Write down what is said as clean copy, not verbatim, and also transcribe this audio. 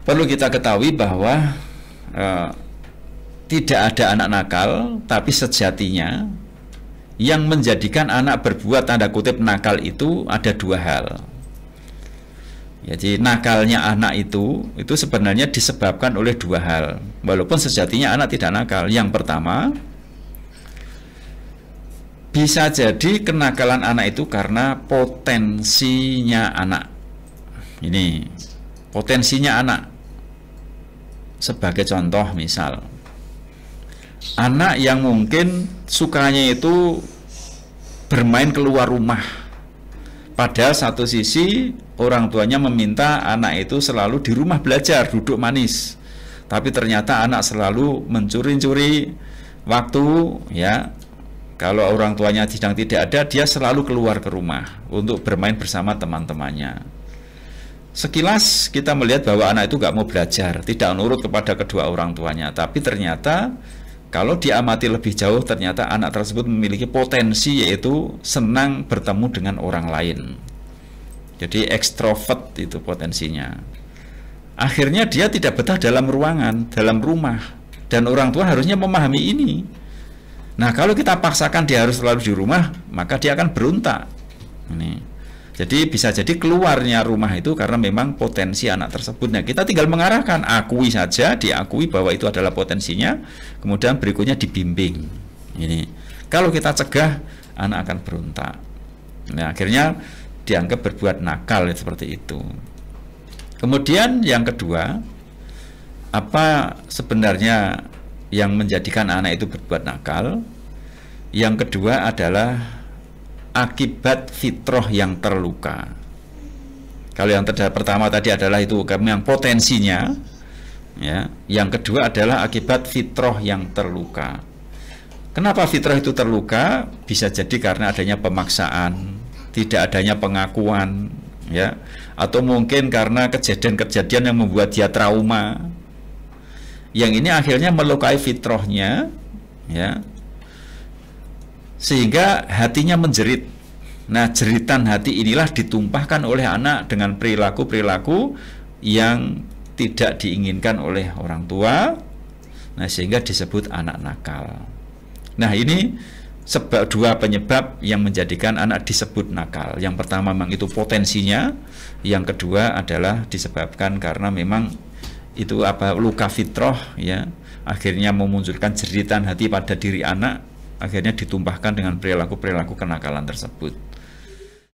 perlu kita ketahui bahwa tidak ada anak nakal, tapi sejatinya yang menjadikan anak berbuat tanda kutip nakal itu ada dua hal. Jadi nakalnya anak itu sebenarnya disebabkan oleh dua hal, walaupun sejatinya anak tidak nakal. Yang pertama, bisa jadi kenakalan anak itu karena potensinya anak. Ini potensinya anak. Sebagai contoh, misal anak yang mungkin sukanya itu bermain keluar rumah, padahal satu sisi orang tuanya meminta anak itu selalu di rumah belajar, duduk manis, tapi ternyata anak selalu mencuri-curi waktu, ya. Kalau orang tuanya sedang tidak ada, dia selalu keluar ke rumah untuk bermain bersama teman-temannya. Sekilas kita melihat bahwa anak itu gak mau belajar, tidak nurut kepada kedua orang tuanya. Tapi ternyata kalau diamati lebih jauh, ternyata anak tersebut memiliki potensi, yaitu senang bertemu dengan orang lain. Jadi ekstrovert itu potensinya. Akhirnya dia tidak betah dalam ruangan, dalam rumah. Dan orang tua harusnya memahami ini. Nah, kalau kita paksakan dia harus selalu di rumah, maka dia akan berontak. Ini. Jadi bisa jadi keluarnya rumah itu karena memang potensi anak tersebut. Nah, kita tinggal mengarahkan, akui saja, diakui bahwa itu adalah potensinya, kemudian berikutnya dibimbing. Ini. Kalau kita cegah, anak akan berontak. Nah, akhirnya dianggap berbuat nakal seperti itu. Kemudian yang kedua, apa sebenarnya yang menjadikan anak itu berbuat nakal? Yang kedua adalah akibat fitrah yang terluka. Kalau yang pertama tadi adalah itu yang potensinya, ya. Yang kedua adalah akibat fitrah yang terluka. Kenapa fitrah itu terluka? Bisa jadi karena adanya pemaksaan, tidak adanya pengakuan, ya, atau mungkin karena kejadian-kejadian yang membuat dia trauma. Yang ini akhirnya melukai fitrahnya, ya. Sehingga hatinya menjerit. Nah, jeritan hati inilah ditumpahkan oleh anak dengan perilaku-perilaku yang tidak diinginkan oleh orang tua. Nah, sehingga disebut anak nakal. Nah, ini dua penyebab yang menjadikan anak disebut nakal. Yang pertama memang itu potensinya, yang kedua adalah disebabkan karena memang itu luka fitrah, ya. Akhirnya memunculkan jeritan hati pada diri anak, akhirnya ditumpahkan dengan perilaku-perilaku kenakalan tersebut.